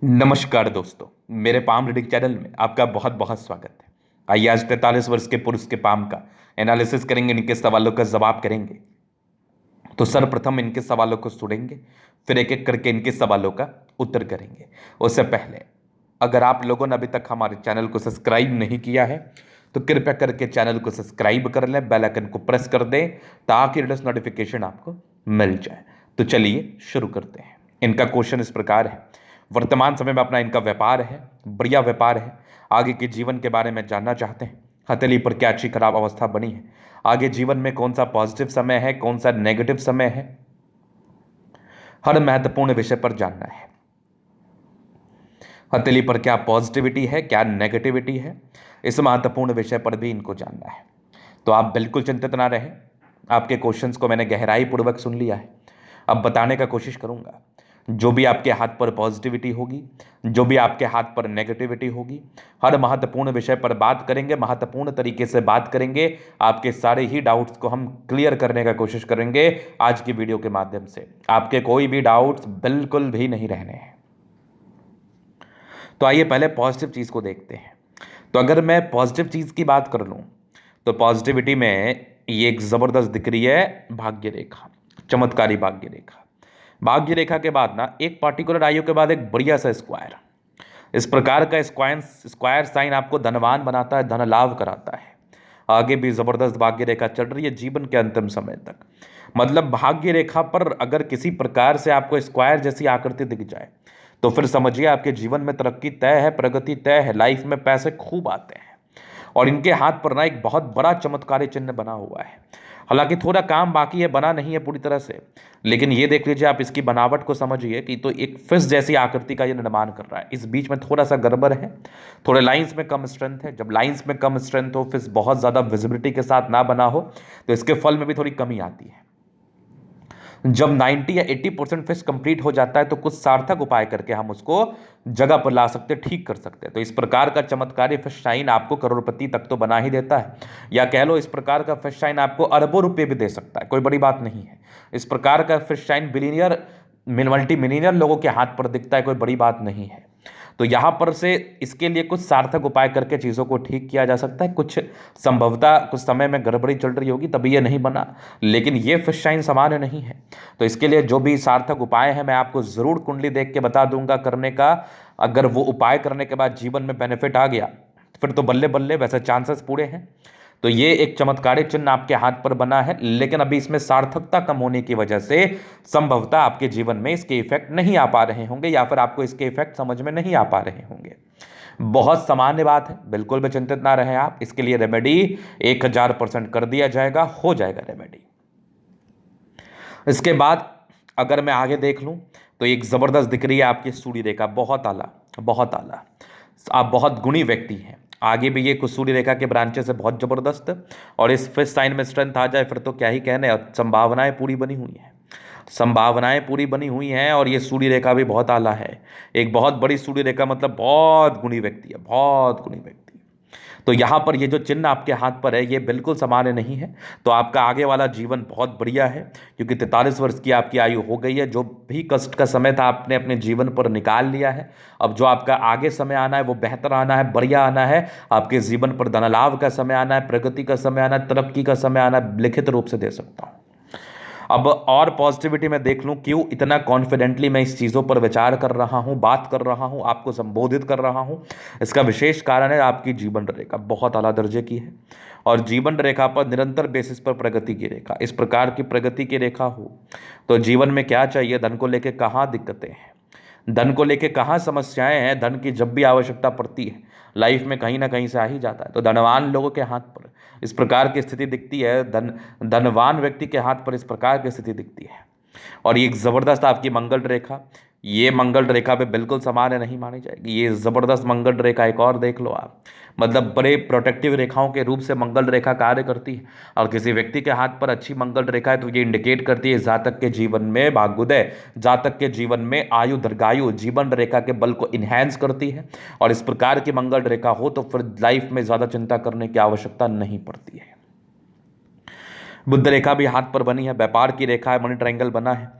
नमस्कार दोस्तों, मेरे पाम रीडिंग चैनल में आपका बहुत बहुत स्वागत है। आइए आज 43 वर्ष के पुरुष के पाम का एनालिसिस करेंगे, इनके सवालों का जवाब करेंगे। तो सर्वप्रथम इनके सवालों को सुनेंगे, फिर एक एक करके इनके सवालों का उत्तर करेंगे। उससे पहले अगर आप लोगों ने अभी तक हमारे चैनल को सब्सक्राइब नहीं किया है तो कृपया करके चैनल को सब्सक्राइब कर लें, बेल आइकन को प्रेस कर दें ताकि लेटेस्ट नोटिफिकेशन आपको मिल जाए। तो चलिए शुरू करते हैं। इनका क्वेश्चन इस प्रकार है। वर्तमान समय में अपना इनका व्यापार है, बढ़िया व्यापार है। आगे के जीवन के बारे में जानना चाहते हैं। हथेली पर क्या अच्छी खराब अवस्था बनी है, आगे जीवन में कौन सा पॉजिटिव समय है, कौन सा नेगेटिव समय है, हर महत्वपूर्ण विषय पर जानना है। हथेली पर क्या पॉजिटिविटी है, क्या नेगेटिविटी है, इस महत्वपूर्ण विषय पर भी इनको जानना है। तो आप बिल्कुल चिंतित ना रहें। आपके क्वेश्चंस को मैंने गहराई पूर्वक सुन लिया है। अब बताने का कोशिश करूंगा। जो भी आपके हाथ पर पॉजिटिविटी होगी, जो भी आपके हाथ पर नेगेटिविटी होगी, हर महत्वपूर्ण विषय पर बात करेंगे, महत्वपूर्ण तरीके से बात करेंगे। आपके सारे ही डाउट्स को हम क्लियर करने का कोशिश करेंगे आज की वीडियो के माध्यम से। आपके कोई भी डाउट्स बिल्कुल भी नहीं रहने हैं। तो आइए पहले पॉजिटिव चीज़ को देखते हैं। तो अगर मैं पॉजिटिव चीज़ की बात कर लूँ तो पॉजिटिविटी में ये एक ज़बरदस्त दिख रही है भाग्य रेखा, चमत्कारी भाग्य रेखा। भाग्य रेखा के बाद ना एक पार्टिकुलर आयु के बाद एक बढ़िया सा स्क्वायर। इस प्रकार का स्क्वायर साइन आपको धनवान बनाता है, धन लाभ कराता है। आगे भी ज़बरदस्त भाग्य रेखा चल रही है जीवन के अंतिम समय तक। मतलब भाग्य रेखा पर अगर किसी प्रकार से आपको स्क्वायर जैसी आकृति दिख जाए तो फिर समझिए आपके जीवन में तरक्की तय है, प्रगति तय है, लाइफ में पैसे खूब आते हैं। और इनके हाथ पर ना एक बहुत बड़ा चमत्कारी चिन्ह बना हुआ है। हालांकि थोड़ा काम बाकी है, बना नहीं है पूरी तरह से, लेकिन ये देख लीजिए आप इसकी बनावट को समझिए कि तो एक फिश जैसी आकृति का ये निर्माण कर रहा है। इस बीच में थोड़ा सा गड़बड़ है, थोड़े लाइंस में कम स्ट्रेंथ है। जब लाइंस में कम स्ट्रेंथ हो, फिश बहुत ज़्यादा विजिबिलिटी के साथ ना बना हो तो इसके फल में भी थोड़ी कमी आती है। जब 90 या 80% फिश कंप्लीट हो जाता है तो कुछ सार्थक उपाय करके हम उसको जगह पर ला सकते, ठीक कर सकते हैं। तो इस प्रकार का चमत्कारी फिश शाइन आपको करोड़पति तक तो बना ही देता है, या कह लो इस प्रकार का फिश शाइन आपको अरबों रुपए भी दे सकता है, कोई बड़ी बात नहीं है। इस प्रकार का fish shine billionaire multi millionaire लोगों के हाथ पर दिखता है, कोई बड़ी बात नहीं है। तो यहाँ पर से इसके लिए कुछ सार्थक उपाय करके चीज़ों को ठीक किया जा सकता है। कुछ संभवतः कुछ समय में गड़बड़ी चल रही होगी तभी ये नहीं बना, लेकिन ये फिश शाइन सामान्य नहीं है। तो इसके लिए जो भी सार्थक उपाय है मैं आपको ज़रूर कुंडली देख के बता दूंगा करने का। अगर वो उपाय करने के बाद जीवन में बेनिफिट आ गया फिर तो बल्ले बल्ले, वैसे चांसेस पूरे हैं। तो ये एक चमत्कारी चिन्ह आपके हाथ पर बना है, लेकिन अभी इसमें सार्थकता कम होने की वजह से संभवतः आपके जीवन में इसके इफेक्ट नहीं आ पा रहे होंगे, या फिर आपको इसके इफेक्ट समझ में नहीं आ पा रहे होंगे। बहुत सामान्य बात है, बिल्कुल भी चिंतित ना रहें आप। इसके लिए रेमेडी 1000% कर दिया जाएगा, हो जाएगा रेमेडी। इसके बाद अगर मैं आगे देख लूं तो एक ज़बरदस्त दिख रही है आपकी सूर्य रेखा, बहुत आला, बहुत आला। आप बहुत गुणी व्यक्ति हैं। आगे भी ये कुछ सूर्य रेखा के ब्रांचेस है बहुत ज़बरदस्त, और इस फिश साइन में स्ट्रेंथ आ जाए फिर तो क्या ही कहने। और संभावनाएं पूरी बनी हुई हैं, संभावनाएं पूरी बनी हुई हैं। और ये सूर्य रेखा भी बहुत आला है, एक बहुत बड़ी सूर्य रेखा, मतलब बहुत गुणी व्यक्ति है, बहुत गुणी व्यक्ति। तो यहाँ पर ये जो चिन्ह आपके हाथ पर है ये बिल्कुल सामान्य नहीं है। तो आपका आगे वाला जीवन बहुत बढ़िया है, क्योंकि 43 वर्ष की आपकी आयु हो गई है। जो भी कष्ट का समय था आपने अपने जीवन पर निकाल लिया है। अब जो आपका आगे समय आना है वो बेहतर आना है, बढ़िया आना है। आपके जीवन पर धन लाभ का समय आना है, प्रगति का समय आना है, तरक्की का समय आना है, लिखित रूप से दे सकता हूँ। अब और पॉजिटिविटी में देख लूं, क्यों इतना कॉन्फिडेंटली मैं इस चीज़ों पर विचार कर रहा हूं, बात कर रहा हूं, आपको संबोधित कर रहा हूं। इसका विशेष कारण है आपकी जीवन रेखा बहुत आला दर्जे की है, और जीवन रेखा पर निरंतर बेसिस पर प्रगति की रेखा। इस प्रकार की प्रगति की रेखा हो तो जीवन में क्या चाहिए, धन को लेकर कहाँ दिक्कतें हैं, धन को लेके कहाँ समस्याएं हैं। धन की जब भी आवश्यकता पड़ती है लाइफ में कहीं ना कहीं से आ ही जाता है। तो धनवान लोगों के हाथ पर इस प्रकार की स्थिति दिखती है, धनवान व्यक्ति के हाथ पर इस प्रकार की स्थिति दिखती है। और ये एक ज़बरदस्त आपकी मंगल रेखा, ये मंगल रेखा पे बिल्कुल सामान्य नहीं मानी जाएगी। ये ज़बरदस्त मंगल रेखा एक और देख लो आप, मतलब बड़े प्रोटेक्टिव रेखाओं के रूप से मंगल रेखा कार्य करती है। और किसी व्यक्ति के हाथ पर अच्छी मंगल रेखा है तो ये इंडिकेट करती है जातक के जीवन में भाग्योदय, जातक के जीवन में आयु दीर्घायु जीवन रेखा के बल को इन्हेंस करती है। और इस प्रकार की मंगल रेखा हो तो फिर लाइफ में ज़्यादा चिंता करने की आवश्यकता नहीं पड़ती है। बुध रेखा भी हाथ पर बनी है, व्यापार की रेखा है, मनी ट्रायंगल बना है।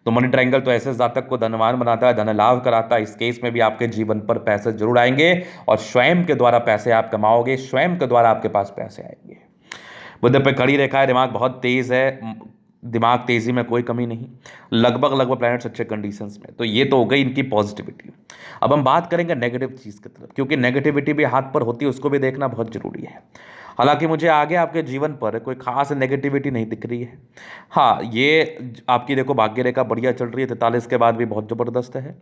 तो मनी ट्रायंगल तो ऐसे जातक को धनवान बनाता है, धन लाभ कराता है। इस केस में भी आपके जीवन पर पैसे जरूर आएंगे और स्वयं के द्वारा पैसे आप कमाओगे, स्वयं के द्वारा आपके पास पैसे आएंगे। बुध पे खड़ी रेखा है, दिमाग बहुत तेज है, दिमाग तेजी में कोई कमी नहीं, लगभग लगभग प्लैनेट्स अच्छे कंडीशंस में। तो ये तो हो गई इनकी पॉजिटिविटी। अब हम बात करेंगे नेगेटिव चीज़ की तरफ, क्योंकि नेगेटिविटी भी हाथ पर होती है, उसको भी देखना बहुत जरूरी है। हालांकि मुझे आगे आपके जीवन पर कोई खास नेगेटिविटी नहीं दिख रही है। हाँ, ये आपकी देखो भाग्य रेखा बढ़िया चल रही है, 43 के बाद भी बहुत ज़बरदस्त है।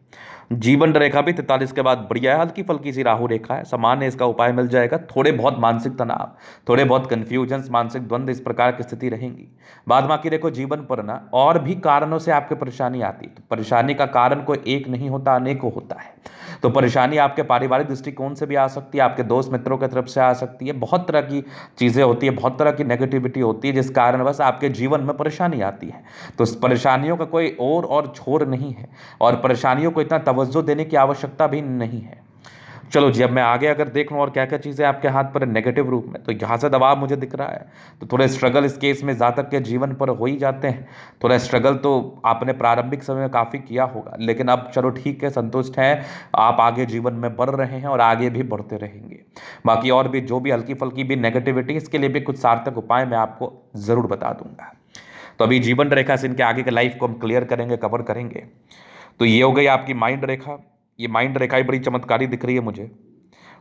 जीवन रेखा भी 43 के बाद बढ़िया है, हल्की फल्की सी राहु रेखा है, सामान्य इसका उपाय मिल जाएगा। थोड़े बहुत मानसिक तनाव, थोड़े बहुत कन्फ्यूजन्स, मानसिक द्वंद्व, इस प्रकार की स्थिति रहेंगी। बाद बाकी देखो जीवन पर ना और भी कारणों से आपके परेशानी आती है। तो परेशानी का कारण कोई एक नहीं होता, अनेकों होता है। तो परेशानी आपके पारिवारिक दृष्टिकोण से भी आ सकती है, आपके दोस्त मित्रों की तरफ से आ सकती है, बहुत तरह की चीज़ें होती है, बहुत तरह की नेगेटिविटी होती है, जिस कारण बस आपके जीवन में परेशानी आती है। तो इस परेशानियों का कोई और छोर नहीं है, और परेशानियों को इतना तवज्जो देने की आवश्यकता भी नहीं है। चलो जी, अब मैं आगे अगर देख लूँ और क्या क्या चीज़ें आपके हाथ पर नेगेटिव रूप में, तो यहाँ से दबाव मुझे दिख रहा है। तो थोड़े स्ट्रगल इस केस में जातक के जीवन पर हो ही जाते हैं। थोड़ा स्ट्रगल तो आपने प्रारंभिक समय में काफ़ी किया होगा, लेकिन अब चलो ठीक है, संतुष्ट हैं, आप आगे जीवन में बढ़ रहे हैं और आगे भी बढ़ते रहेंगे। बाकी और भी जो भी हल्की फल्की भी नेगेटिविटी, इसके लिए भी कुछ सार्थक उपाय मैं आपको ज़रूर बता दूंगा। तो अभी जीवन रेखा से इनके आगे के लाइफ को हम क्लियर करेंगे, कवर करेंगे। तो ये हो गई आपकी माइंड रेखा, ये माइंड रेखा ही बड़ी चमत्कारी दिख रही है मुझे।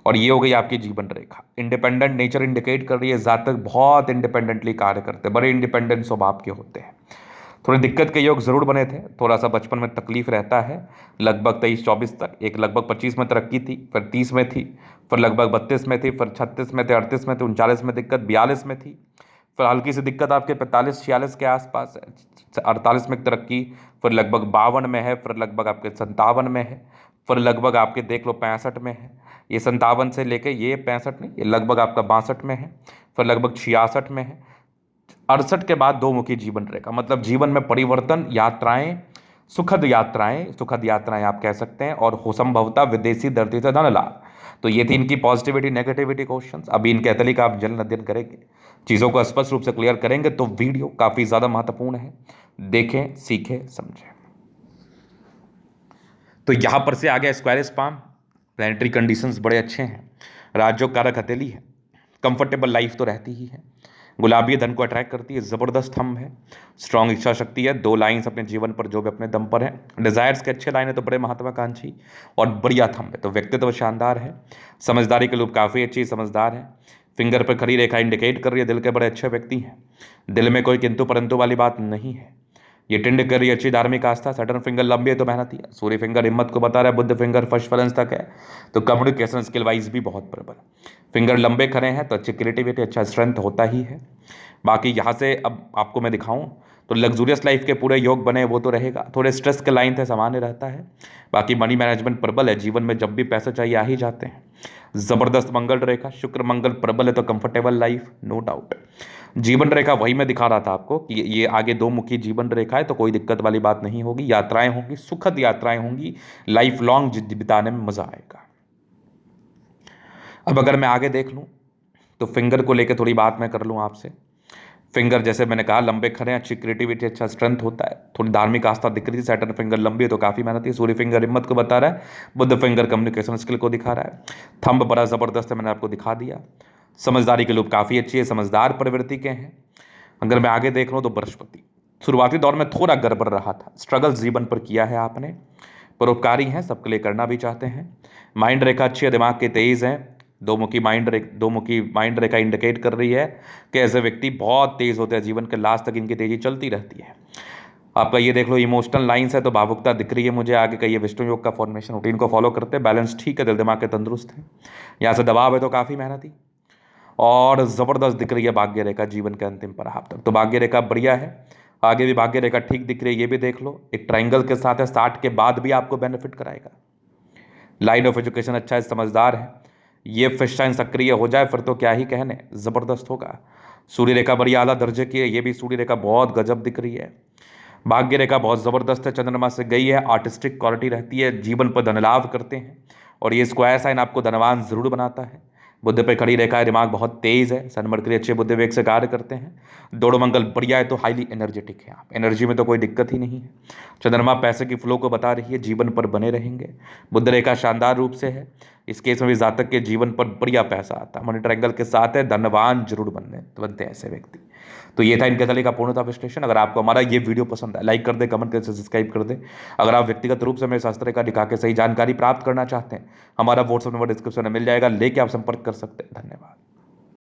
और ये हो गई आपकी जीवन रेखा। इंडिपेंडेंट नेचर इंडिकेट कर रही है, जातक बहुत इंडिपेंडेंटली कार्य करते हैं, बड़े इंडिपेंडेंट स्वभाव के होते हैं। थोड़ी दिक्कत के योग जरूर बने थे, थोड़ा सा बचपन में तकलीफ रहता है, लगभग 23-24 तक। एक लगभग 25 में तरक्की थी, फिर 30 में थी, फिर लगभग 32 में थी, फिर 36 में थी, 38 में थी, 39 में दिक्कत, 42 में थी, फिर हल्की सी दिक्कत आपके 45-46 के आसपास है, 48 में तरक्की, फिर लगभग 52 में है, फिर लगभग आपके 57 में है, फिर लगभग आपके देख लो 65 में है। ये 57 से लेके ये 65 नहीं, ये लगभग आपका 62 में है, फिर लगभग 66 में है। 68 के बाद दो मुखी जीवन रेखा, मतलब जीवन में परिवर्तन, यात्राएं, सुखद यात्राएं आप कह सकते हैं, और हो संभवतः विदेशी धरती से धन लाभ। तो ये थी इनकी पॉजिटिविटी नेगेटिविटी क्वेश्चंस। अभी इनके अतली का आप जल्द अध्ययन करेंगे, चीज़ों को स्पष्ट रूप से क्लियर करेंगे, तो वीडियो काफ़ी ज़्यादा महत्वपूर्ण है, देखें, सीखें, समझें। तो यहाँ पर से आ गया स्क्वायर स्पाम, प्लानिटरी कंडीशंस बड़े अच्छे हैं, राजयोग कारक हथेली है, कंफर्टेबल लाइफ तो रहती ही है, गुलाबी धन को अट्रैक्ट करती है, ज़बरदस्त थंब है, स्ट्रॉन्ग इच्छा शक्ति है, 2 लाइन्स अपने जीवन पर जो भी अपने दम पर है, डिजायर्स के अच्छे लाइन है, तो बड़े महत्वाकांक्षी और बढ़िया थंब है, तो व्यक्तित्व शानदार है, समझदारी के लोग काफ़ी अच्छी समझदार है, फिंगर पर खड़ी रेखा इंडिकेट कर रही है दिल के बड़े अच्छे व्यक्ति हैं, दिल में कोई किंतु परंतु वाली बात नहीं है, ये टिंड कर रही अच्छी धार्मिक आस्था, सैटर्न फिंगर लंबी है तो मेहनती है, सूर्य फिंगर हिम्मत को बता रहा है, बुध फिंगर फर्स्ट फलंस तक है, तो कम्युनिकेशन स्किल वाइज भी बहुत प्रबल, फिंगर लंबे खड़े हैं तो अच्छी क्रिएटिविटी, अच्छा स्ट्रेंथ होता ही है। बाकी यहाँ से अब आपको मैं दिखाऊं तो लग्जूरियस लाइफ के पूरे योग बने वो तो रहेगा, थोड़े स्ट्रेस के लाइन थे सामान्य रहता है, बाकी मनी मैनेजमेंट प्रबल है, जीवन में जब भी पैसे चाहिए आ ही जाते हैं, जबरदस्त मंगल रेखा, शुक्र मंगल प्रबल है, तो कंफर्टेबल लाइफ नो डाउट। जीवन रेखा वही मैं दिखा रहा था आपको कि ये आगे दो मुखी जीवन रेखा है, तो कोई दिक्कत वाली बात नहीं होगी, यात्राएं होंगी, सुखद यात्राएं होंगी, लाइफ लॉन्ग बिताने में मजा आएगा। अब अगर मैं आगे देख लूं तो फिंगर को लेकर थोड़ी बात मैं कर लूं आपसे। फिंगर जैसे मैंने कहा लंबे खड़े हैं, अच्छी क्रिएटिविटी, अच्छा स्ट्रेंथ होता है, थोड़ी धार्मिक आस्था दिख रही थी, सैटर्न फिंगर लंबी है तो काफ़ी मेहनती है, सूर्य फिंगर हिम्मत को बता रहा है, बुध फिंगर कम्युनिकेशन स्किल को दिखा रहा है, थंब बड़ा ज़बरदस्त है, मैंने आपको दिखा दिया, समझदारी के लोग काफ़ी अच्छी है, समझदार प्रवृत्ति के हैं। अगर मैं आगे देख लूँ तो बृहस्पति शुरुआती दौर में थोड़ा गड़बड़ रहा था, स्ट्रगल जीवन पर किया है आपने, परोपकारी हैं, सबके लिए करना भी चाहते हैं, माइंड रेखा अच्छी है, दिमाग के तेज़ हैं, दो मुखी माइंड रेखा इंडिकेट कर रही है कि ऐसे व्यक्ति बहुत तेज़ होते हैं, जीवन के लास्ट तक इनकी तेज़ी चलती रहती है। आपका ये देख लो इमोशनल लाइन्स है तो भावुकता दिख रही है मुझे, आगे का ये विष्णु योग का फॉर्मेशन रूटीन को फॉलो करते हैं, बैलेंस ठीक है, दिल दिमाग के तंदुरुस्त है, यहाँ से दबाव है तो काफ़ी मेहनती और ज़बरदस्त दिख रही है भाग्य रेखा जीवन के अंतिम पड़ाव तक, तो भाग्य रेखा बढ़िया है, आगे भी भाग्य रेखा ठीक दिख रही है, ये भी देख लो, एक ट्राइंगल के साथ है, 60 के बाद भी आपको बेनिफिट कराएगा, लाइन ऑफ एजुकेशन अच्छा है, समझदार है, ये फिश साइन सक्रिय हो जाए फिर तो क्या ही कहने, ज़बरदस्त होगा। सूर्य रेखा बड़ी आला दर्जे की है, ये भी सूर्य रेखा बहुत गजब दिख रही है, भाग्य रेखा बहुत ज़बरदस्त है, चंद्रमा से गई है, आर्टिस्टिक क्वालिटी रहती है, जीवन पर धन लाभ करते हैं और ये स्क्वायर साइन आपको धनवान ज़रूर बनाता है, बुध पे खड़ी रेखा है, दिमाग बहुत तेज है, सन मरकरी अच्छे बुध वेग से कार्य करते हैं, दौड़ मंगल बढ़िया है, तो हाईली एनर्जेटिक है आप, एनर्जी में तो कोई दिक्कत ही नहीं है। चंद्रमा पैसे की फ्लो को बता रही है, जीवन पर बने रहेंगे। बुध रेखा शानदार रूप से है, इस केस में भी जातक के जीवन पर बढ़िया पैसा आता है, मनी ट्रायंगल के साथ है, धनवान जरूर बनते हैं ऐसे व्यक्ति। तो ये था इनके तले का पूर्णतः विश्लेषण। अगर आपको हमारा ये वीडियो पसंद है, लाइक कर दे, कमेंट कर, सब्सक्राइब कर दे। अगर आप व्यक्तिगत रूप से मेरे शास्त्र का दिखा के सही जानकारी प्राप्त करना चाहते हैं, हमारा व्हाट्सएप नंबर डिस्क्रिप्शन में मिल जाएगा, लेके आप संपर्क कर सकते हैं। धन्यवाद।